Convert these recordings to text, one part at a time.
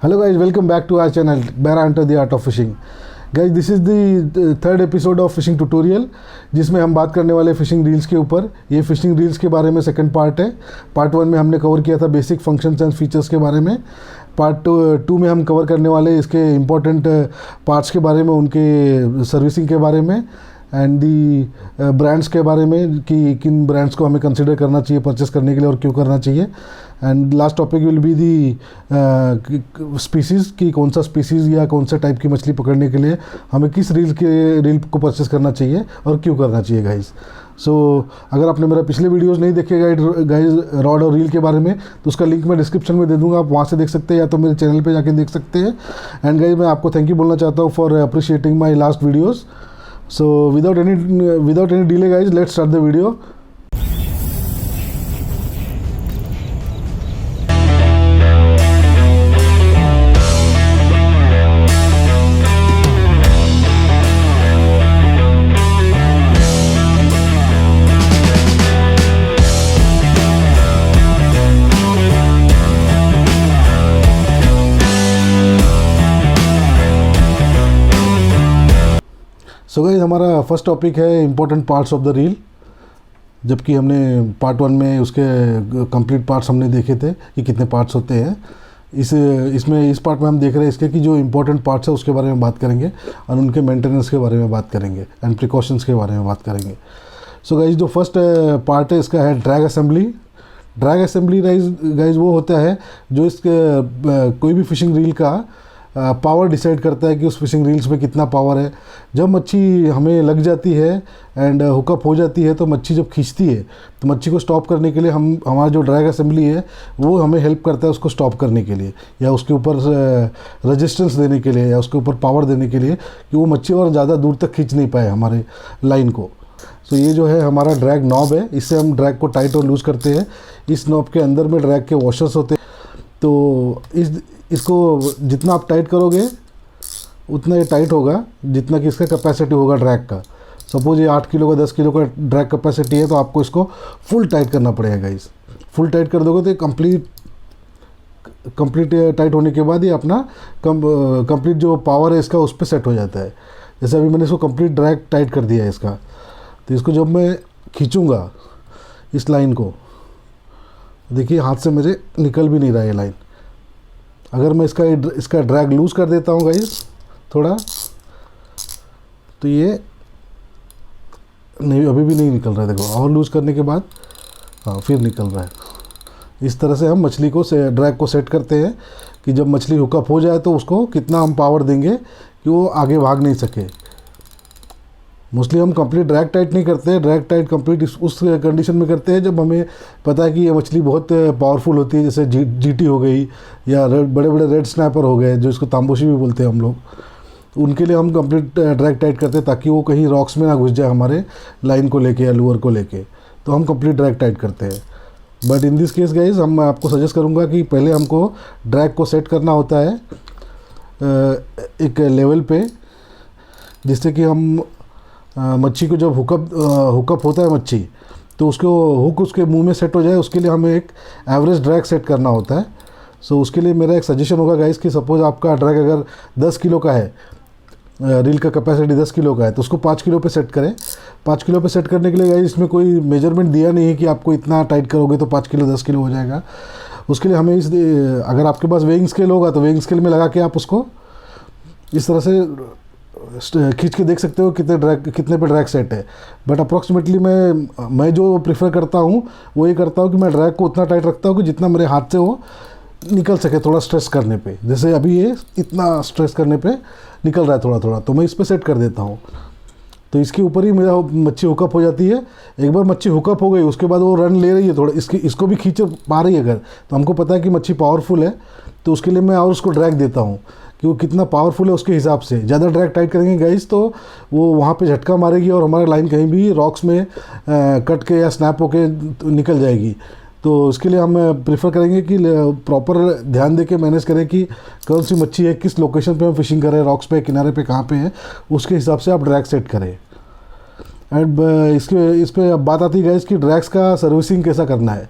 Hello guys, welcome back to our channel Bera Hunter the Art of Fishing. Guys, this is the third episode of fishing tutorial जिसमें हम बात करने वाले phishing reels के ऊपर। ये फ़िशिंग रील्स के बारे में सेकंड पार्ट है। पार्ट 1 में हमने कवर किया था बेसिक फंक्शंस एंड फीचर्स के बारे में। पार्ट 2 में हम कवर करने वाले इसके इम्पोर्टेंट पार्ट्स के बारे में, उनके सर्विसिंग के बारे में एंड दी ब्रांड्स के बारे में कि किन ब्रांड्स को हमें कंसिडर करना चाहिए परचेस करने के लिए और क्यों करना चाहिए। And last topic will be the species कि कौन सा स्पीसीज़ या कौन सा टाइप की मछली पकड़ने के लिए हमें किस रील को परचेस करना चाहिए और क्यों करना चाहिए गाइस। सो अगर आपने मेरा पिछले वीडियोस नहीं देखे गाइस रॉड और रील के बारे में, तो उसका लिंक मैं डिस्क्रिप्शन में दे दूंगा, आप वहाँ से देख सकते हैं या तो मेरे चैनल पे जाके देख सकते हैं। एंड गाइस मैं आपको थैंक यू बोलना चाहता हूँ for appreciating my last videos. So without any delay guys, let's start the video. So guys हमारा फर्स्ट टॉपिक है important parts of the reel. जबकि हमने पार्ट 1 में उसके कंप्लीट पार्ट्स हमने देखे थे कि कितने पार्ट्स होते हैं। इस पार्ट में हम देख रहे हैं इसके कि जो इम्पोर्टेंट पार्ट्स है उसके बारे में बात करेंगे और उनके मेंटेनेंस के बारे में बात करेंगे एंड प्रिकॉशंस के बारे में बात करेंगे। सो गाइस जो फर्स्ट पार्ट है इसका है drag assembly. Drag assembly guys वो होता है जो इसके कोई भी फिशिंग रील का पावर डिसाइड करता है कि उस फिशिंग रील्स में कितना पावर है। जब मच्छी हमें लग जाती है एंड हुकअप हो जाती है तो मच्छी जब खींचती है तो मच्छी को स्टॉप करने के लिए हमारा जो ड्रैग असेंबली है वो हमें हेल्प करता है उसको स्टॉप करने के लिए, या उसके ऊपर रेजिस्टेंस देने के लिए, या उसके ऊपर पावर देने के लिए कि वो मच्छी और ज़्यादा दूर तक खींच नहीं पाए हमारे लाइन को। सो ये जो है हमारा ड्रैग नॉब है, इससे हम ड्रैग को टाइट और लूज़ करते हैं। इस नॉब के अंदर में ड्रैग के वॉशर्स होते हैं, तो इसको जितना आप टाइट करोगे उतना ये टाइट होगा जितना कि इसका कैपेसिटी होगा ड्रैग का। सपोज ये 8 किलो का 10 किलो का ड्रैग कैपेसिटी है तो आपको इसको फुल टाइट करना पड़ेगा गाइस। फुल टाइट कर दोगे तो कंप्लीट टाइट होने के बाद ये अपना कंप्लीट जो पावर है इसका उस पर सेट हो जाता है। जैसे अभी मैंने इसको कंप्लीट ड्रैग टाइट कर दिया है इसका, तो इसको जब मैं खींचूँगा इस लाइन को, देखिए हाथ से मेरे निकल भी नहीं रहा है लाइन। अगर मैं इसका ड्रैग लूज़ कर देता हूँ गाइस थोड़ा, तो ये नहीं, अभी भी नहीं निकल रहा है। देखो और लूज़ करने के बाद हाँ फिर निकल रहा है। इस तरह से हम मछली को ड्रैग को सेट करते हैं कि जब मछली हुकअप हो जाए तो उसको कितना हम पावर देंगे कि वो आगे भाग नहीं सके। मोस्टली हम कंप्लीट ड्रैग टाइट नहीं करते हैं, ड्रैग टाइट कंप्लीट उस कंडीशन में करते हैं जब हमें पता है कि ये मछली बहुत पावरफुल होती है, जैसे जीटी हो गई या बड़े बड़े रेड स्नैपर हो गए जो इसको तांबोशी भी बोलते हैं हम लोग। उनके लिए हम कंप्लीट ड्रैग टाइट करते हैं ताकि वो कहीं रॉक्स में ना घुस जाए हमारे लाइन को लेके या लूअर को लेके, तो हम कंप्लीट ड्रैग टाइट करते हैं। But in this case guys मैं आपको सजेस्ट करूँगा कि पहले हमको ड्रैग को सेट करना होता है एक लेवल पे, जिससे कि हम मच्छी को जब हुकअप होता है मच्छी तो उसको हुक उसके मुंह में सेट हो जाए, उसके लिए हमें एक एवरेज ड्रैग सेट करना होता है। सो उसके लिए मेरा एक सजेशन होगा गाइस कि सपोज आपका ड्रैग अगर 10 किलो का है, रील का कैपेसिटी 10 किलो का है, तो उसको 5 किलो पे सेट करें। 5 किलो पे सेट करने के लिए गाइस इसमें कोई मेजरमेंट दिया नहीं है कि आपको इतना टाइट करोगे तो 5 किलो 10 किलो हो जाएगा। उसके लिए हमें अगर आपके पास वेइंग स्केल होगा तो वेइंग स्केल में लगा के आप उसको इस तरह से खींच के देख सकते हो कितने पे ड्रैग सेट है। बट अप्रॉक्सीमेटली मैं जो प्रेफर करता हूँ वो ये करता हूँ कि मैं ड्रैग को उतना टाइट रखता हूँ कि जितना मेरे हाथ से वो निकल सके थोड़ा स्ट्रेस करने पे। जैसे अभी ये इतना स्ट्रेस करने पे निकल रहा है थोड़ा थोड़ा, तो मैं इस पर सेट कर देता हूँ। तो इसके ऊपर ही मेरा मच्छी हुकअप हो जाती है। एक बार मच्छी हुकअप हो गई उसके बाद वो रन ले रही है थोड़ा, इसको भी खींच पा रही है अगर, तो हमको पता है कि मच्छी पावरफुल है, तो उसके लिए मैं और उसको ड्रैग देता हूँ कि वो कितना पावरफुल है उसके हिसाब से। ज़्यादा ड्रैग टाइट करेंगे गाइस तो वो वहाँ पे झटका मारेगी और हमारा लाइन कहीं भी रॉक्स में कट के या स्नैप होके निकल जाएगी। तो उसके लिए हम प्रेफर करेंगे कि प्रॉपर ध्यान दे के मैनेज करें कि कौन सी मच्छी है, किस लोकेशन पे हम फिशिंग कर रहे हैं, रॉक्स पे किनारे पे कहाँ पे है, उसके हिसाब से आप ड्रैग सेट करें। एंड इस पर अब बात आती है गाइस कि ड्रैग्स का सर्विसिंग कैसा करना है।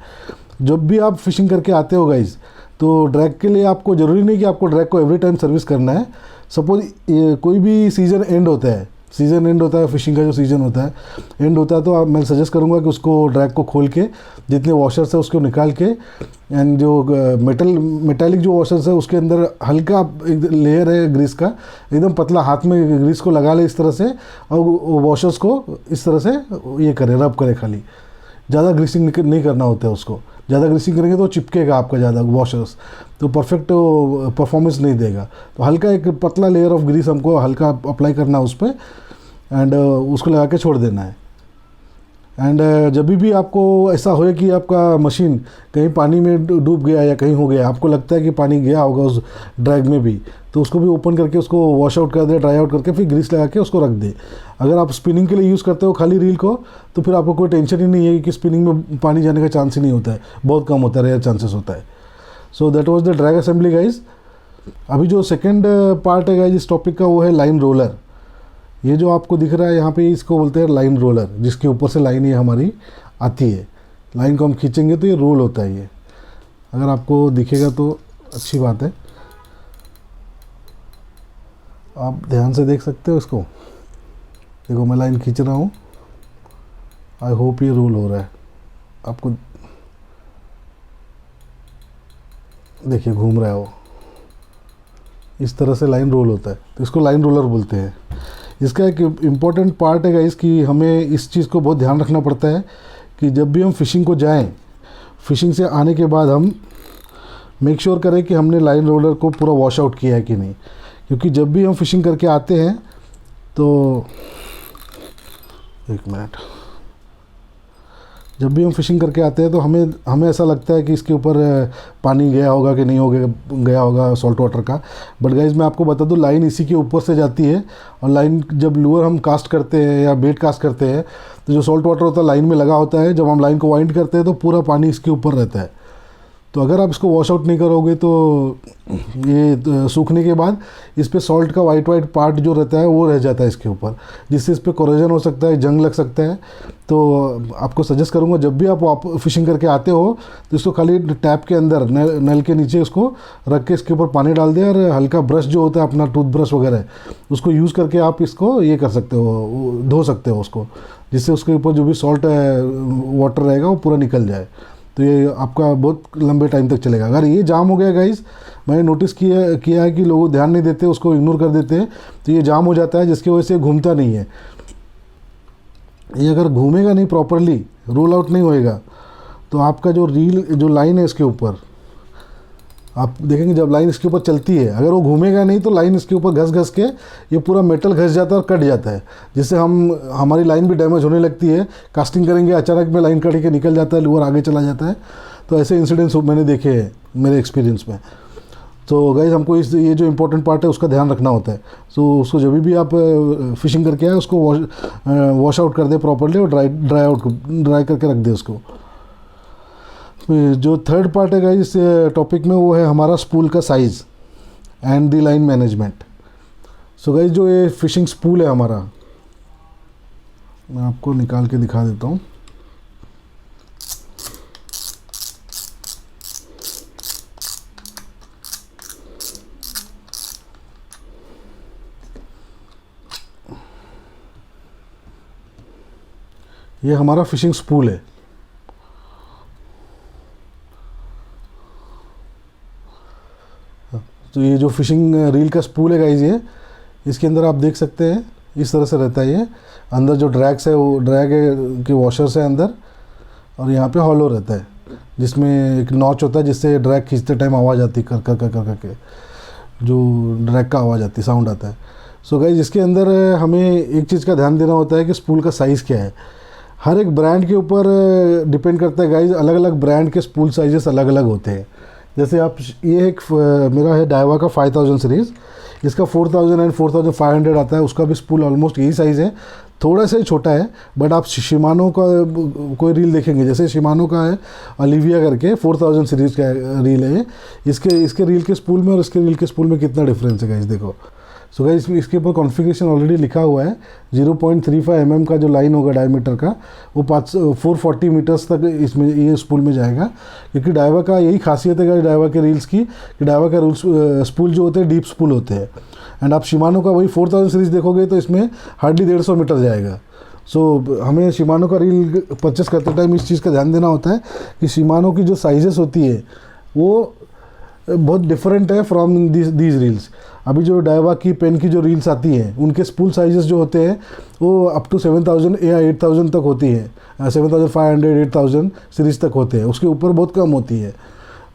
जब भी आप फिशिंग करके आते हो गाइस, तो ड्रैग के लिए आपको ज़रूरी नहीं कि आपको ड्रैग को एवरी टाइम सर्विस करना है। सपोज कोई भी सीज़न एंड होता है, सीज़न एंड होता है, फिशिंग का जो सीज़न होता है एंड होता है, तो आप मैं सजेस्ट करूंगा कि उसको ड्रैग को खोल के जितने वॉशर्स है उसको निकाल के, एंड जो मेटालिक जो वॉशर्स है उसके अंदर हल्का एक लेयर है ग्रीस का, एकदम पतला हाथ में ग्रीस को लगा ले इस तरह से, और वॉशर्स को इस तरह से ये करे, रब करे खाली, ज़्यादा ग्रीसिंग नहीं करना होता है उसको। ज़्यादा ग्रीसिंग करेंगे तो चिपकेगा आपका ज़्यादा वॉशर्स, तो परफेक्ट परफॉर्मेंस नहीं देगा। तो हल्का एक पतला लेयर ऑफ ग्रीस हमको हल्का अप्लाई करना है उस पर, एंड उसको लगा के छोड़ देना है। एंड जब भी आपको ऐसा होए कि आपका मशीन कहीं पानी में डूब गया या कहीं हो गया, आपको लगता है कि पानी गया होगा उस ड्रैग में भी, तो उसको भी ओपन करके उसको वॉश आउट कर दे, ड्राई आउट करके फिर ग्रीस लगा के उसको रख दे। अगर आप स्पिनिंग के लिए यूज़ करते हो खाली रील को, तो फिर आपको कोई टेंशन ही नहीं है कि स्पिनिंग में पानी जाने का चांस ही नहीं होता है, बहुत कम होता है, रेयर चांसेस होता है। So that was the drag assembly guys. अभी जो सेकेंड पार्ट है गाइज इस टॉपिक का, वो है लाइन रोलर। ये जो आपको दिख रहा है यहाँ पे, इसको बोलते हैं लाइन रोलर, जिसके ऊपर से लाइन ये हमारी आती है। लाइन को हम खींचेंगे तो ये रोल होता है। ये अगर आपको दिखेगा तो अच्छी बात है, आप ध्यान से देख सकते हो इसको। देखो मैं लाइन खींच रहा हूँ, आई होप ये रोल हो रहा है आपको, देखिए घूम रहा है वो, इस तरह से लाइन रोल होता है, तो इसको लाइन रोलर बोलते हैं। इसका एक इम्पॉर्टेंट पार्ट है गाइस कि हमें इस चीज़ को बहुत ध्यान रखना पड़ता है कि जब भी हम फिशिंग को जाएं, फिशिंग से आने के बाद हम मेक श्योर करें कि हमने लाइन रोलर को पूरा वॉश आउट किया है कि नहीं। क्योंकि जब भी हम फिशिंग करके आते हैं तो एक मिनट, जब भी हम फिशिंग करके आते हैं तो हमें ऐसा लगता है कि इसके ऊपर पानी गया होगा कि नहीं गया होगा सॉल्ट वाटर का। बट गाइज मैं आपको बता दूं, लाइन इसी के ऊपर से जाती है, और लाइन जब लूअर हम कास्ट करते हैं या बेट कास्ट करते हैं तो जो सॉल्ट वाटर होता है लाइन में लगा होता है, जब हम लाइन को वाइंड करते हैं तो पूरा पानी इसके ऊपर रहता है। तो अगर आप इसको वॉश आउट नहीं करोगे तो ये सूखने के बाद इस पे सॉल्ट का वाइट पार्ट जो रहता है वो रह जाता है इसके ऊपर, जिससे इस पर कोरोजन हो सकता है, जंग लग सकता है। तो आपको सजेस्ट करूंगा जब भी आप फिशिंग करके आते हो तो इसको खाली टैप के अंदर नल के नीचे उसको रख के इसके ऊपर पानी डाल दें, और हल्का ब्रश जो होता है अपना टूथब्रश वगैरह उसको यूज़ करके आप इसको ये कर सकते हो, धो सकते हो उसको, जिससे उसके ऊपर जो भी सॉल्ट वाटर रहेगा वो पूरा निकल जाए। तो ये आपका बहुत लंबे टाइम तक चलेगा। अगर ये जाम हो गया गाइस, मैंने नोटिस किया है कि लोग ध्यान नहीं देते, उसको इग्नोर कर देते हैं, तो ये जाम हो जाता है, जिसकी वजह से घूमता नहीं है। ये अगर घूमेगा नहीं प्रॉपरली, रोल आउट नहीं होएगा, तो आपका जो लाइन है इसके ऊपर, आप देखेंगे जब लाइन इसके ऊपर चलती है, अगर वो घूमेगा नहीं तो लाइन इसके ऊपर घस के ये पूरा मेटल घस जाता है और कट जाता है, जिससे हमारी लाइन भी डैमेज होने लगती है। कास्टिंग करेंगे अचानक में लाइन कट के निकल जाता है, लूअर आगे चला जाता है। तो ऐसे इंसिडेंट्स मैंने देखे हैं मेरे एक्सपीरियंस में। तो गाइज हमको ये जो इम्पोर्टेंट पार्ट है उसका ध्यान रखना होता है। सो उसको जब भी आप फिशिंग करके आए उसको वॉश आउट कर दे प्रॉपरली, और ड्राई करके रख दे उसको। जो थर्ड पार्ट है गाइस इस टॉपिक में, वो है हमारा स्पूल का size and the line management. So guys जो ये फिशिंग स्पूल है हमारा, मैं आपको निकाल के दिखा देता हूँ। ये हमारा फिशिंग स्पूल है। तो ये जो फिशिंग रील का स्पूल है गाइस, ये इसके अंदर आप देख सकते हैं इस तरह से रहता है। ये अंदर जो ड्रैग्स है वो ड्रैग के वॉशर्स है अंदर, और यहाँ पे हॉलो रहता है जिसमें एक नॉच होता है जिससे ड्रैग खींचते टाइम आवाज़ आती है, कर के जो ड्रैग का आवाज़ आती है, साउंड आता है। सो गाइस इसके अंदर हमें एक चीज़ का ध्यान देना होता है कि स्पूल का साइज़ क्या है। हर एक ब्रांड के ऊपर डिपेंड करता है गाइस, अलग अलग ब्रांड के स्पूल साइजेस अलग अलग होते हैं। जैसे आप ये एक मेरा है डाइवा का 5000 सीरीज़, इसका 4000 एंड 4500 आता है, उसका भी स्पूल ऑलमोस्ट यही साइज़ है, थोड़ा सा ही छोटा है। बट आप शिमानो का कोई रील देखेंगे, जैसे शिमानो का है ओलिविया करके 4000 सीरीज़ का रील है, इसके रील के स्पूल में और इसके रील के स्पूल में कितना डिफरेंस है गाइस देखो। सो गाइस इसके ऊपर कॉन्फ़िगरेशन ऑलरेडी लिखा हुआ है। 0.35 mm का जो लाइन होगा डायमीटर का, वो 440 मीटर्स तक इसमें ये स्पूल में जाएगा। क्योंकि डाइवा का यही खासियत है गाइस डाइवा के रील्स की, कि डाइवा का स्पूल जो होते हैं डीप स्पूल होते हैं। एंड आप शिमानो का वही 4000 सीरीज़ देखोगे तो इसमें हार्डली 150 मीटर जाएगा। सो हमें शिमानो का रील परचेस करते टाइम इस चीज़ का ध्यान देना होता है कि शिमानो की जो साइजेस होती है वो बहुत डिफरेंट है फ्रॉम दीज रील्स। अभी जो डाइवा की पेन की जो रील्स आती हैं उनके स्पूल साइजेस जो होते हैं वो अप टू 7000 या 8000 तक होती है, 7500 8000 सीरीज़ तक होते हैं, उसके ऊपर बहुत कम होती है।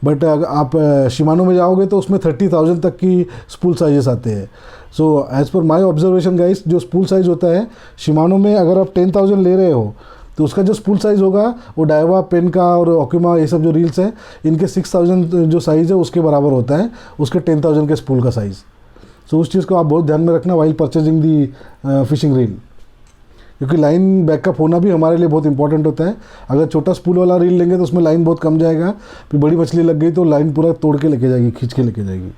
बट अगर आप शिमानो में जाओगे तो उसमें 30,000 तक की स्पूल साइजेस आते हैं। So as per my observation guys, जो स्पूल साइज़ होता है शिमानो में, अगर आप 10,000 ले रहे हो तो उसका जो स्पूल साइज़ होगा वो डाइवा पेन का और ओक्यूमा ये सब जो रील्स हैं इनके 6000 जो साइज़ है उसके बराबर होता है उसके 10,000 के स्पूल का साइज़। सो उस चीज़ को आप बहुत ध्यान में रखना वाइल परचेजिंग दी फिशिंग रील, क्योंकि लाइन बैकअप होना भी हमारे लिए बहुत इंपॉर्टेंट होता है। अगर छोटा स्पूल वाला रील लेंगे तो उसमें लाइन बहुत कम जाएगा, फिर बड़ी मछली लग गई तो लाइन पूरा तोड़ के लेके जाएगी, खींच के लेके जाएगी।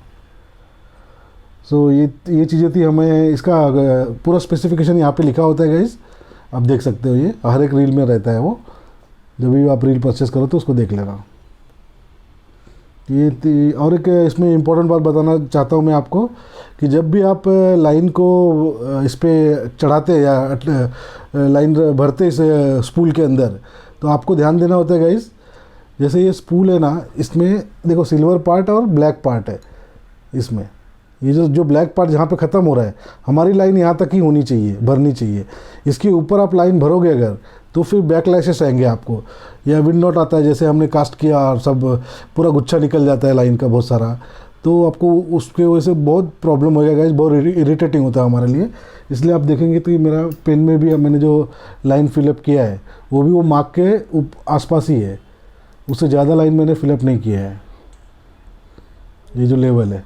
सो ये चीज़ें थी। हमें इसका पूरा स्पेसिफिकेशन यहाँ पे लिखा होता है गाइस, आप देख सकते हो, ये हर एक रील में रहता है वो। जब भी आप रील परचेस करो तो उसको देख लेना। ये और एक इसमें इम्पोर्टेंट बात बताना चाहता हूँ मैं आपको, कि जब भी आप लाइन को इस पर चढ़ाते या लाइन भरते इस स्पूल के अंदर, तो आपको ध्यान देना होता है गाइस। जैसे ये स्पूल है ना, इसमें देखो सिल्वर पार्ट और ब्लैक पार्ट है इसमें। ये जो ब्लैक पार्ट जहाँ पे ख़त्म हो रहा है, हमारी लाइन यहाँ तक ही होनी चाहिए, भरनी चाहिए। इसके ऊपर आप लाइन भरोगे अगर तो फिर बैकलैशेस आएंगे आपको, या विंड नॉट आता है जैसे हमने कास्ट किया और सब पूरा गुच्छा निकल जाता है लाइन का बहुत सारा, तो आपको उसके वजह से बहुत प्रॉब्लम हो जाएगा, बहुत इरिटेटिंग होता है हमारे लिए। इसलिए आप देखेंगे तो मेरा पेन में भी मैंने जो लाइन फिलअप किया है वो भी वो मार्क के आसपास ही है, उससे ज़्यादा लाइन मैंने फिलअप नहीं किया है। ये जो लेवल है,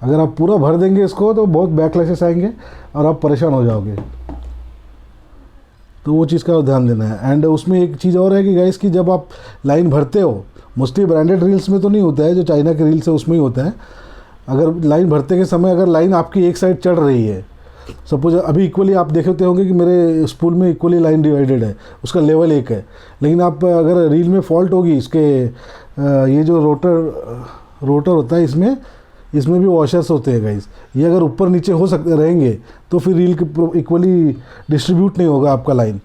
अगर आप पूरा भर देंगे इसको तो बहुत बैकलैशेस आएंगे और आप परेशान हो जाओगे। तो वो चीज़ का ध्यान देना है। एंड उसमें एक चीज़ और है कि गाइस कि जब आप लाइन भरते हो, मोस्टली ब्रांडेड रील्स में तो नहीं होता है, जो चाइना के रील्स है उसमें ही होता है। अगर लाइन भरते के समय अगर लाइन आपकी एक साइड चढ़ रही है, सपोज अभी इक्वली आप देखते होंगे कि मेरे स्पूल में इक्वली लाइन डिवाइडेड है, उसका लेवल एक है। लेकिन आप अगर रील में फॉल्ट होगी, इसके ये जो रोटर होता है इसमें भी वॉशर्स होते हैं गाइस, ये अगर ऊपर नीचे हो सकते रहेंगे तो फिर रील इक्वली डिस्ट्रीब्यूट नहीं होगा आपका लाइन।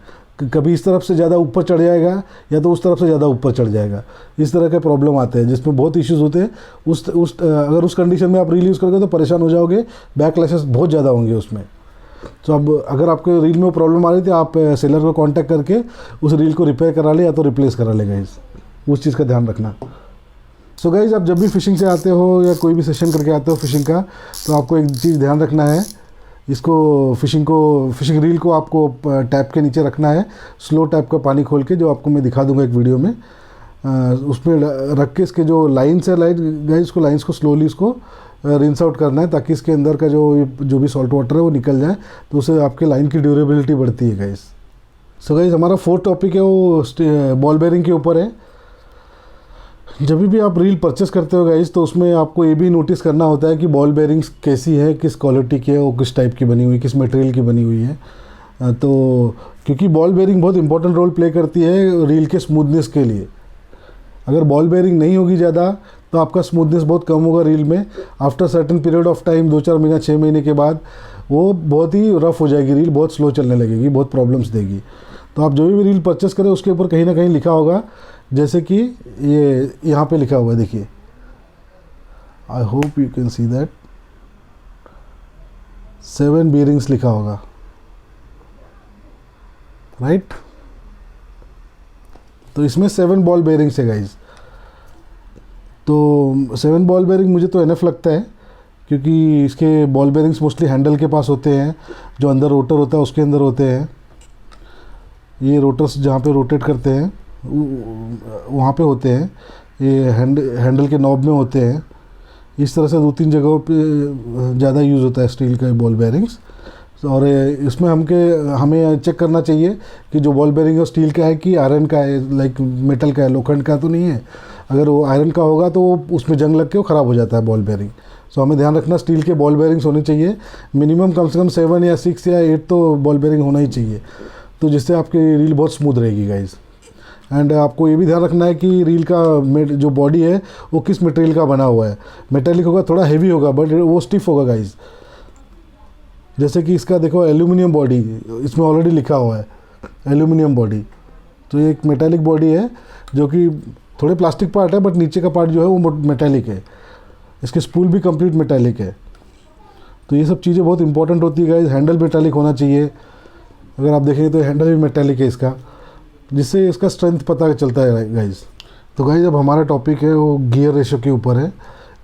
कभी इस तरफ से ज़्यादा ऊपर चढ़ जाएगा या तो उस तरफ से ज़्यादा ऊपर चढ़ जाएगा। इस तरह के प्रॉब्लम आते हैं जिसमें बहुत इश्यूज़ होते हैं। अगर उस कंडीशन में आप रील यूज़ करोगे तो परेशान हो जाओगे, बैकलैशेस बहुत ज़्यादा होंगे उसमें। तो अब अगर आपके रील में प्रॉब्लम आ रही थी, आप सेलर को कॉन्टैक्ट करके उस रील को रिपेयर करा ले या तो रिप्लेस करा ले गाइस, उस चीज़ का ध्यान रखना। सो गाइज, आप जब भी फ़िशिंग से आते हो या कोई भी सेशन करके आते हो फ़िशिंग का, तो आपको एक चीज़ ध्यान रखना है, इसको फ़िशिंग रील को आपको टैप के नीचे रखना है, स्लो टैप का पानी खोल के, जो आपको मैं दिखा दूंगा एक वीडियो में। उसमें रख के इसके जो लाइन्स है गाइज, उसको लाइन्स को स्लोली उसको रिंस आउट करना है, ताकि इसके अंदर का जो भी सॉल्ट वाटर है वो निकल जाए, तो उससे आपके लाइन की ड्यूरेबिलिटी बढ़ती है गाइज। सो गाइज, हमारा फोर्थ टॉपिक है वो बॉल बेयरिंग के ऊपर है। जब भी आप रील परचेस करते हो गाइस, तो उसमें आपको ये भी नोटिस करना होता है कि बॉल बेयरिंग्स कैसी है, किस क्वालिटी की है, वो किस टाइप की बनी हुई, किस मटेरियल की बनी हुई है। तो क्योंकि बॉल बेयरिंग बहुत इंपॉर्टेंट रोल प्ले करती है रील के स्मूथनेस के लिए। अगर बॉल बेयरिंग नहीं होगी ज़्यादा तो आपका स्मूथनेस बहुत कम होगा रील में। After certain period of time, 2-4 महीना 6 महीने के बाद वो बहुत ही रफ़ हो जाएगी रील, बहुत स्लो चलने लगेगी, बहुत प्रॉब्लम्स देगी। तो आप जो भी रील परचेस करें उसके ऊपर कहीं ना कहीं लिखा होगा, जैसे कि ये यहाँ पे लिखा हुआ है, देखिए, I hope you can see that, 7 bearings लिखा होगा, राइट। तो इसमें 7 बॉल बेयरिंग्स है गाइज। तो 7 बॉल बेयरिंग मुझे तो एनफ लगता है, क्योंकि इसके बॉल बेयरिंग्स मोस्टली हैंडल के पास होते हैं, जो अंदर रोटर होता है उसके अंदर होते हैं। ये रोटर्स जहाँ पे रोटेट करते हैं वहाँ पे होते हैं, ये हैंडल के नॉब में होते हैं। इस तरह से 2-3 जगहों पे ज़्यादा यूज़ होता है स्टील का बॉल बेयरिंग्स। और इसमें हमें चेक करना चाहिए कि जो बॉल बेयरिंग है स्टील का है कि आयरन का है, लाइक मेटल का है, लोखंड का तो नहीं है। अगर वो आयरन का होगा तो उसमें जंग लग के वो ख़राब हो जाता है बॉल बेयरिंग। सो हमें ध्यान रखना स्टील के बॉल बेयरिंग्स होने चाहिए, मिनिमम कम से कम 7 या 6 या 8 तो बॉल बेयरिंग होना ही चाहिए, तो जिससे आपकी रील बहुत स्मूथ रहेगी गाइज़। एंड आपको ये भी ध्यान रखना है कि रील का जो बॉडी है वो किस मटेरियल का बना हुआ है। मेटेलिक होगा, थोड़ा हेवी होगा, बट वो स्टिफ होगा गाइज़। जैसे कि इसका देखो एल्यूमिनियम बॉडी, इसमें ऑलरेडी लिखा हुआ है एल्यूमिनियम बॉडी, तो ये एक मेटालिक बॉडी है जो कि थोड़े प्लास्टिक पार्ट है, बट नीचे का पार्ट जो है वो मेटालिक है। इसके स्पूल भी कंप्लीट मेटालिक है। तो ये सब चीज़ें बहुत इंपॉर्टेंट होती है गाइज। हैंडल मेटालिक होना चाहिए, अगर आप देखेंगे तो हैंडल भी मेटालिक है इसका, जिससे इसका स्ट्रेंथ पता चलता है गाइज। तो गाइज अब हमारा टॉपिक है वो गियर रेशो के ऊपर है।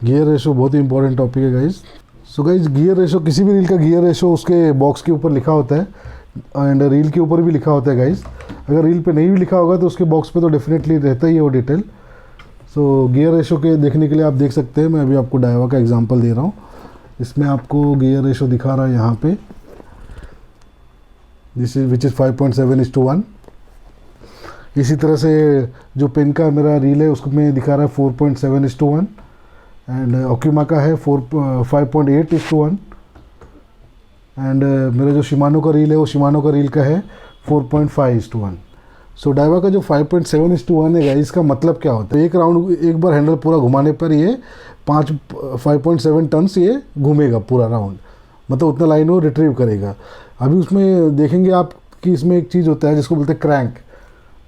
गियर रेशो बहुत ही इंपॉर्टेंट टॉपिक है guys. So guys gear ratio, किसी भी रील का गियर रेशो उसके बॉक्स के ऊपर लिखा होता है एंड रील के ऊपर भी लिखा होता है गाइज। अगर रील पे नहीं भी लिखा होगा तो उसके बॉक्स पे तो डेफिनेटली रहता ही है वो डिटेल। सो गियर रेशो के देखने के लिए आप देख सकते हैं, मैं अभी आपको डायवा का एग्जांपल दे रहा हूँ। इसमें आपको गियर रेशो दिखा रहा है यहाँ पे, विच इज़ 5.7:1। इसी तरह से जो पेन का मेरा रील है उसमें दिखा रहा है 4.7:1 एंड ओक्यूमा का है 5.8:1 एंड मेरा जो शिमानो का रील है वो शिमानो का रील का है 4.5:1। सो डाइवा का जो 5.7:1 है गाइस, इसका मतलब क्या होता है, एक राउंड एक बार हैंडल पूरा घुमाने पर ये 5.7 टन ये घूमेगा पूरा राउंड, मतलब उतना लाइन वो रिट्रीव करेगा। अभी उसमें देखेंगे आप कि इसमें एक चीज़ होता है जिसको बोलते हैं क्रैंक।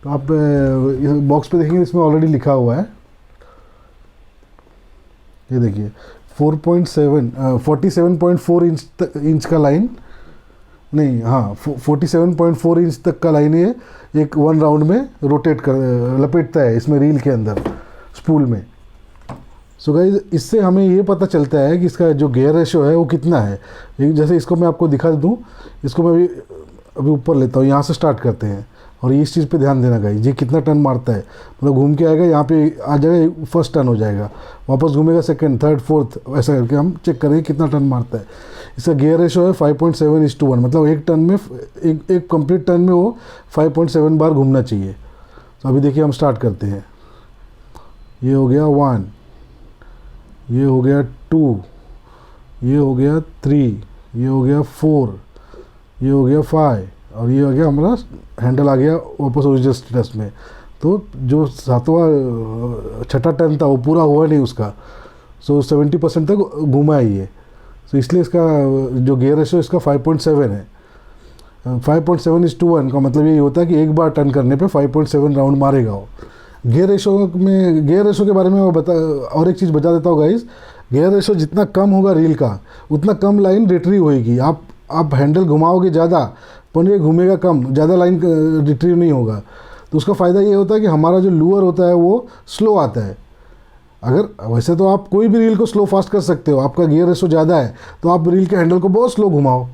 तो आप बॉक्स पे देखेंगे इसमें ऑलरेडी लिखा हुआ है, ये देखिए 47.4 इंच का लाइन, नहीं हाँ 47.4 इंच तक का लाइन ये एक वन राउंड में रोटेट कर लपेटता है इसमें रील के अंदर स्पूल में। सो गाइस इससे हमें ये पता चलता है कि इसका जो गियर रेशो है वो कितना है। जैसे इसको मैं आपको दिखा दूँ, इसको मैं अभी ऊपर लेता हूँ, यहाँ से स्टार्ट करते हैं और इस चीज़ पे ध्यान देना गाइस, ये कितना टर्न मारता है, मतलब घूम के आएगा यहाँ पे आ जाएगा, फर्स्ट टर्न हो जाएगा, वापस घूमेगा सेकंड, थर्ड, फोर्थ, ऐसा करके हम चेक करेंगे कितना टर्न मारता है। इसका गियर रेशो है 5.7:1, मतलब एक टर्न में एक कंप्लीट टर्न में वो 5.7 बार घूमना चाहिए। तो अभी देखिए हम स्टार्ट करते हैं, ये हो गया 1, ये हो गया 2, ये हो गया 3, ये हो गया 4, ये हो गया 5 और ये हो गया हमारा हैंडल आ गया वापस ओरिजिनल स्टेटस में। तो जो सातवां छठा टर्न था वो पूरा हुआ नहीं उसका, सो 70% तक घूमा है ये। सो इसलिए इसका जो गियर रेशो इसका 5.7 है। 5.7:1 का मतलब यही होता है कि एक बार टर्न करने पे 5.7 राउंड मारेगा वो। गियर रेशो के बारे में मैं और एक चीज़ बता देता हूँ गाइस, गियर रेशो जितना कम होगा रील का उतना कम लाइन रिट्रीव होएगी। आप हैंडल घुमाओगे ज़्यादा पर ये घूमेगा कम, ज़्यादा लाइन रिट्रीव नहीं होगा। तो उसका फ़ायदा ये होता है कि हमारा जो लूअर होता है वो स्लो आता है। अगर वैसे तो आप कोई भी रील को स्लो फास्ट कर सकते हो, आपका गियर रेशो ज़्यादा है तो आप रील के हैंडल को बहुत स्लो घुमाओ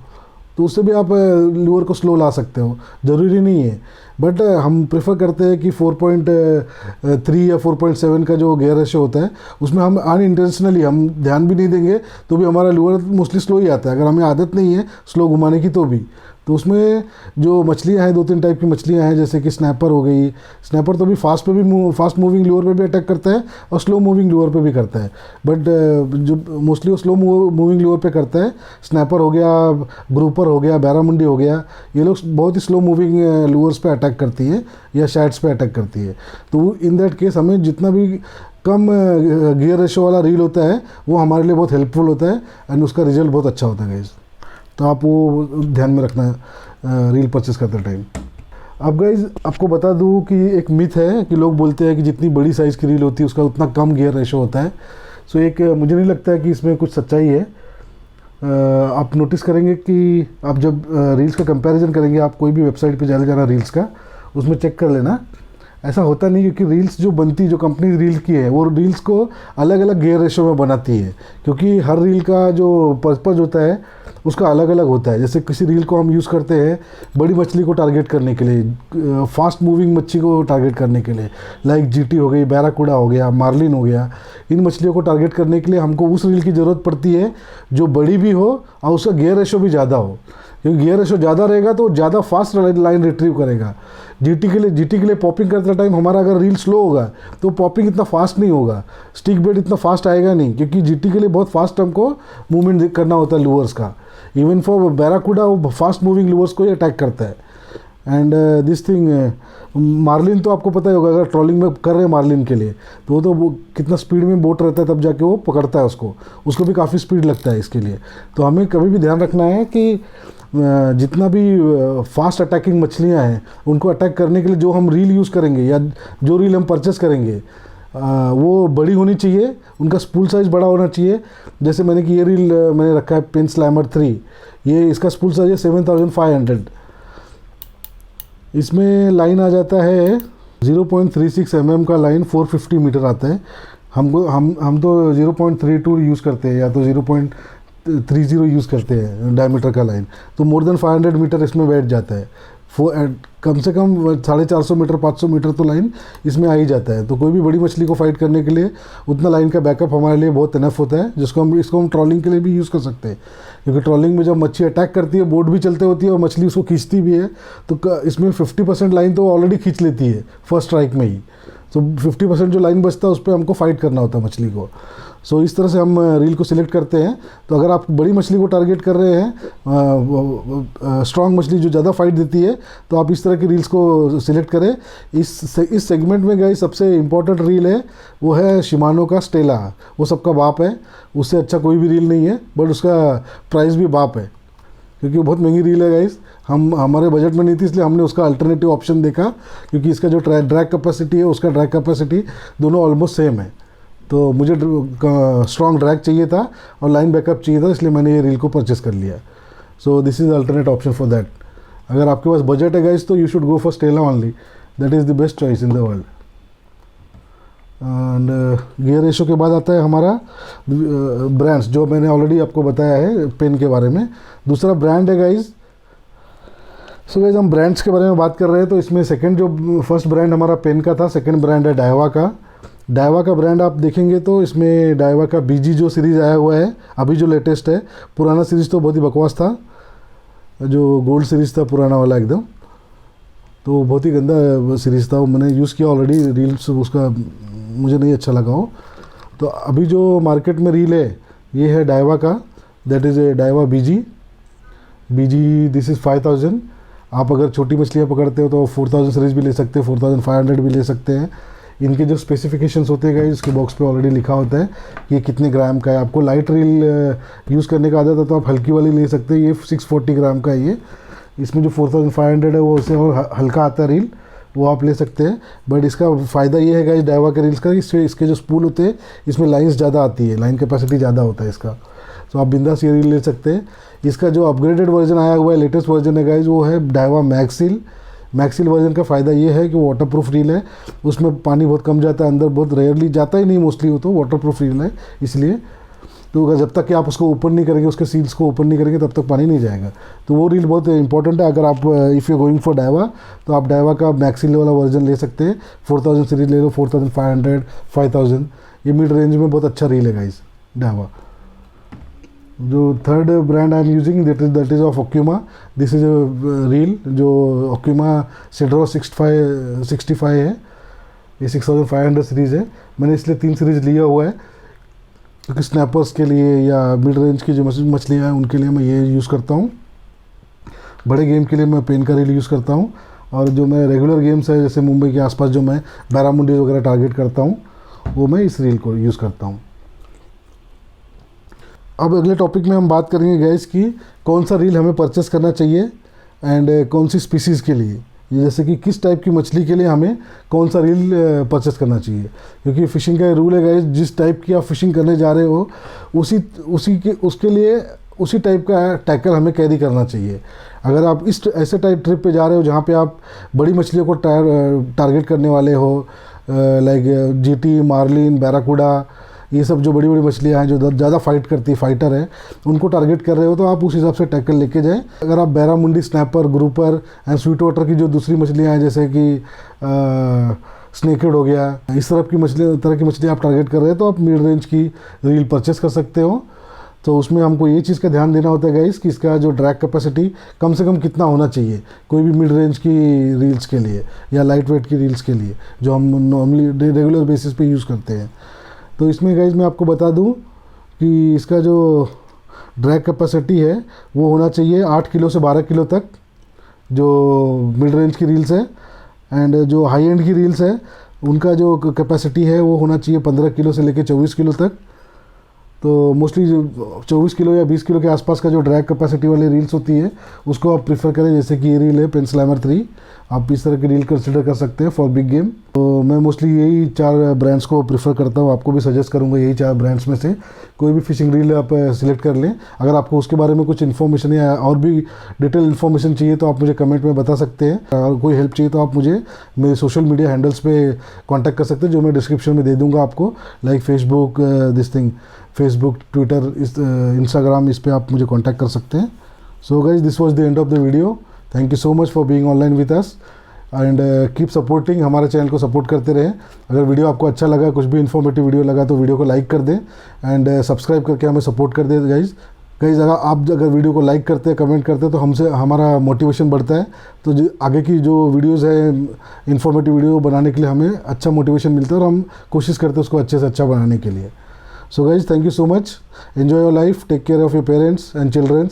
तो उससे भी आप लूअर को स्लो ला सकते हो, ज़रूरी नहीं है। बट हम प्रेफर करते हैं कि 4.3 या 4.7 का जो गियर रेशो होता है उसमें हम अनइंटेंशनली हम ध्यान भी नहीं देंगे तो भी हमारा लूअर मोस्टली स्लो ही आता है, अगर हमें आदत नहीं है स्लो घुमाने की तो भी। तो उसमें जो मछलियाँ हैं 2-3 टाइप की मछलियाँ हैं, जैसे कि स्नैपर हो गई। स्नैपर तो भी फास्ट मूविंग लूअर पे भी अटैक करता है और स्लो मूविंग लूअर पे भी करता है, बट जो मोस्टली वो स्लो मूविंग लूअर पे करता है। स्नैपर हो गया, ग्रुपर हो गया, बैरामुंडी हो गया, ये लोग बहुत ही स्लो मूविंग लूअर्स पे अटैक करती है या शैट्स पे अटैक करती है। तो इन दैट केस हमें जितना भी कम गियर रेशो वाला रील होता है वो हमारे लिए बहुत हेल्पफुल होता है एंड उसका रिजल्ट बहुत अच्छा होता है गाइस। तो आप वो ध्यान में रखना रील परचेस करते टाइम। अब गाइज आपको बता दूं कि एक मिथ है कि लोग बोलते हैं कि जितनी बड़ी साइज़ की रील होती है उसका उतना कम गियर रेशो होता है। सो एक मुझे नहीं लगता है कि इसमें कुछ सच्चाई है। आप नोटिस करेंगे कि आप जब रील्स का कंपैरिजन करेंगे, आप कोई भी वेबसाइट पे जाना रील्स का, उसमें चेक कर लेना, ऐसा होता नहीं, क्योंकि रील्स जो बनती, जो कंपनी रील की है वो रील्स को अलग अलग गियर रेशो में बनाती है, क्योंकि हर रील का जो पर्पज़ होता है उसका अलग अलग होता है। जैसे किसी रील को हम यूज़ करते हैं बड़ी मछली को टारगेट करने के लिए, फास्ट मूविंग मच्छी को टारगेट करने के लिए, लाइक जीटी हो गई, बैराकुडा हो गया, मार्लिन हो गया, इन मछलियों को टारगेट करने के लिए हमको उस रील की ज़रूरत पड़ती है जो बड़ी भी हो और उसका गियर रेशो भी ज़्यादा हो। क्योंकि गियर रेशो ज़्यादा रहेगा तो ज़्यादा फास्ट लाइन रिट्रीव करेगा। जीटी के लिए पॉपिंग करते टाइम हमारा अगर रील स्लो होगा तो पॉपिंग इतना फास्ट नहीं होगा, स्टिक बेट इतना फास्ट आएगा नहीं, क्योंकि जीटी के लिए बहुत फास्ट हमको मूवमेंट करना होता है लूवर्स का। इवन फॉर बैराकूडा वो फास्ट मूविंग लूवर्स को ही अटैक करता है। एंड दिस थिंग मार्लिन तो आपको पता ही होगा, अगर ट्रॉलिंग में कर रहे हैं मार्लिन के लिए तो वो कितना स्पीड में बोट रहता है तब जाके वो पकड़ता है उसको भी काफ़ी स्पीड लगता है इसके लिए। तो हमें कभी भी ध्यान रखना है कि जितना भी फास्ट अटैकिंग मछलियाँ हैं उनको अटैक करने के लिए जो हम रील यूज़ करेंगे या जो रील हम परचेस करेंगे वो बड़ी होनी चाहिए, उनका स्पूल साइज़ बड़ा होना चाहिए। जैसे मैंने कि ये रील मैंने रखा है पेन स्लैमर 3, ये इसका स्पूल साइज़ है 7500। इसमें लाइन आ जाता है 0.36 mm का लाइन 450 मीटर आता है। हम तो 0.32 यूज़ करते हैं या तो 0.30 यूज़ करते हैं डायमीटर का लाइन, तो मोर देन 500 मीटर इसमें बैठ जाता है। कम से कम 450 मीटर 500 मीटर तो लाइन इसमें आ ही जाता है। तो कोई भी बड़ी मछली को फाइट करने के लिए उतना लाइन का बैकअप हमारे लिए बहुत इनफ होता है, इसको हम ट्रॉलिंग के लिए भी यूज़ कर सकते हैं। क्योंकि ट्रॉलिंग में जब मच्छी अटैक करती है, बोट भी चलते होती है और मछली उसको खींचती भी है, तो इसमें 50% लाइन तो ऑलरेडी खींच लेती है फर्स्ट स्ट्राइक में ही। तो 50% जो लाइन बचता है उस पर हमको फाइट करना होता है मछली को। सो इस तरह से हम रील को सिलेक्ट करते हैं। तो अगर आप बड़ी मछली को टारगेट कर रहे हैं, स्ट्रॉन्ग मछली जो ज़्यादा फाइट देती है, तो आप इस तरह की रील्स को सिलेक्ट करें। इस सेगमेंट में गई सबसे इम्पॉर्टेंट रील है वो है शिमानो का स्टेला। वो सबका बाप है, उससे अच्छा कोई भी रील नहीं है, बट उसका प्राइस भी बाप है क्योंकि वो बहुत महंगी रील है गाइस। हमारे बजट में नहीं थी, इसलिए हमने उसका अल्टरनेटिव ऑप्शन देखा, क्योंकि इसका जो ड्रैग कैपेसिटी है उसका ड्रैग कैपेसिटी दोनों ऑलमोस्ट सेम है। तो मुझे स्ट्रॉन्ग ड्रैग चाहिए था और लाइन बैकअप चाहिए था, इसलिए मैंने ये रील को परचेस कर लिया। So this is alternate option for that. अगर आपके पास बजट है गाइस तो you should go for Stella only, that is the best choice in the world. And gear ratio के बाद आता है हमारा ब्रांड्स, जो मैंने ऑलरेडी आपको बताया है पेन के बारे में। दूसरा ब्रांड है गाइस। सो गाइस हम ब्रांड्स के बारे में बात कर रहे हैं, तो इसमें फर्स्ट ब्रांड हमारा पेन का था, सेकंड ब्रांड है डाइवा का। डाइवा का ब्रांड आप देखेंगे तो इसमें डाइवा का बीजी जो सीरीज़ आया हुआ है अभी जो लेटेस्ट है। पुराना सीरीज़ तो बहुत ही बकवास था, जो गोल्ड सीरीज़ था पुराना वाला एकदम, तो बहुत ही गंदा सीरीज़ था। वो मैंने यूज़ किया ऑलरेडी, रील्स उसका मुझे नहीं अच्छा लगा हो। तो अभी जो मार्केट में रील है ये है डाइवा का, that is a diva BG. This is 5000। आप अगर छोटी मछलियाँ पकड़ते हो तो 4000 सीरीज़ भी ले सकते हैं, 4500 भी ले सकते हैं। इनके जो स्पेसिफिकेशंस होते हैं इसके बॉक्स पे ऑलरेडी लिखा होता है कि ये कितने ग्राम का है। आपको लाइट रील यूज़ करने का आदत है तो आप हल्की वाली ले सकते हैं। ये 640 ग्राम का है ये। इसमें जो 4500 है वो उससे और हल्का आता है रील, वो आप ले सकते हैं। बट इसका फ़ायदा ये है गाइस डाइवा के रील्स का, इसके जो स्पूल होते हैं इसमें लाइन्स ज़्यादा आती है, लाइन कैपेसिटी ज़्यादा होता है इसका। तो आप बिंदास ये रील ले सकते हैं। इसका जो अपग्रेडेड वर्जन आया हुआ है, लेटेस्ट वर्जन है गाइस, वो है डाइवा मैक्सिल वर्जन का फ़ायदा ये है कि वो वाटरप्रूफ रील है, उसमें पानी बहुत कम जाता है, अंदर बहुत रेयरली जाता ही नहीं मोस्टली, वो तो वाटरप्रूफ रील है इसलिए। तो जब तक कि आप उसको ओपन नहीं करेंगे, उसके सील्स को ओपन नहीं करेंगे, तब तक पानी नहीं जाएगा। तो वो रील बहुत इंपॉर्टेंट है। अगर आप इफ़ यू गोइंग फॉर डाइवा तो आप डाइवा का मैक्सिल वाला वर्जन ले सकते हैं। 4000 सीरीज ले लो, 4500, 5000, ये मिड रेंज में बहुत अच्छा रील है गाइस डाइवा। जो third brand I am using that is of Okuma. This is a reel जो ओक्यूमा सेड्रो 65 है, ये 6500 सीरीज़ है। मैंने इसलिए 3 सीरीज़ लिया हुआ है क्योंकि स्नैपर्स के लिए या मिड रेंज की जो मछलियाँ हैं उनके लिए मैं ये यूज़ करता हूँ। बड़े गेम के लिए मैं पेन का रील यूज़ करता हूँ, और जो मैं रेगुलर गेम्स है जैसे मुंबई के आसपास जो मैं बैरामुंडी वगैरह टारगेट करता हूँ वो मैं इस रील को यूज़ करता हूँ। अब अगले टॉपिक में हम बात करेंगे गैस की कौन सा रील हमें परचेस करना चाहिए एंड कौन सी स्पीसीज़ के लिए, जैसे कि किस टाइप की मछली के लिए हमें कौन सा रील परचेस करना चाहिए। क्योंकि फ़िशिंग का रूल है गाइस, जिस टाइप की आप फ़िशिंग करने जा रहे हो उसके लिए उसी टाइप का टैकल हमें कैरी करना चाहिए। अगर आप ऐसे टाइप ट्रिप पे जा रहे हो जहाँ पे आप बड़ी मछलियों को टारगेट करने वाले हो, लाइक जीटी, मार्लिन, बैराकूडा, ये सब जो बड़ी बड़ी मछलियाँ हैं जो ज़्यादा फाइट करती है, फाइटर है, उनको टारगेट कर रहे हो तो आप उस हिसाब से टैकल लेके जाएं। अगर आप barramundi, snapper, grouper and sweet water की जो दूसरी मछलियाँ हैं जैसे कि स्नेकेड हो गया, इस तरह की मछलियाँ आप टारगेट कर रहे हैं तो आप मिड रेंज की रील परचेस कर सकते हो। तो उसमें हमको ये चीज़ का ध्यान देना होता है गाइस कि इसका जो ड्रैग कैपेसिटी कम से कम कितना होना चाहिए कोई भी मिड रेंज की रील्स के लिए या लाइट वेट की रील्स के लिए जो हम नॉर्मली रेगुलर बेसिस पे यूज़ करते हैं। तो इसमें गाइस मैं आपको बता दूं कि इसका जो ड्रैग कैपेसिटी है वो होना चाहिए 8 किलो से 12 किलो तक जो मिड रेंज की रील्स है। एंड जो हाई एंड की रील्स है उनका जो कैपेसिटी है वो होना चाहिए 15 किलो से लेकर 24 किलो तक। तो मोस्टली 24 किलो या 20 किलो के आसपास का जो ड्रैग कैपेसिटी वाली रील्स होती है उसको आप प्रीफर करें, जैसे कि ये रील है पेनस्लैमर 3, आप इस तरह की रील कंसिडर कर सकते हैं फॉर बिग गेम। तो मैं मोस्टली यही 4 ब्रांड्स को प्रीफर करता हूँ, आपको भी सजेस्ट करूँगा यही 4 ब्रांड्स में से कोई भी फिशिंग रील आप सिलेक्ट कर लें। अगर आपको उसके बारे में कुछ इन्फॉर्मेशन या और भी डिटेल इन्फॉर्मेशन चाहिए तो आप मुझे कमेंट में बता सकते हैं। अगर कोई हेल्प चाहिए तो आप मुझे मेरे सोशल मीडिया हैंडल्स पे कांटेक्ट कर सकते हैं जो मैं डिस्क्रिप्शन में दे दूँगा आपको, लाइक फेसबुक, ट्विटर, इंस्टाग्राम, इस पे आप मुझे कांटेक्ट कर सकते हैं। So guys this was the end of the video. Thank you so much for being online with us and keep supporting, हमारे चैनल को सपोर्ट करते रहें। अगर वीडियो आपको अच्छा लगा, कुछ भी इन्फॉर्मेटिव वीडियो लगा तो वीडियो को लाइक कर दें एंड सब्सक्राइब करके हमें सपोर्ट कर दें गाइज। अगर वीडियो को लाइक करते हैं, कमेंट करते हैं तो हमसे हमारा मोटिवेशन बढ़ता है। तो आगे की जो वीडियोस है इन्फॉर्मेटिव वीडियो बनाने के लिए हमें अच्छा मोटिवेशन मिलता है और हम कोशिश करते हैं उसको अच्छे से अच्छा बनाने के लिए। So guys, thank you so much. Enjoy your life. Take care of your parents and children.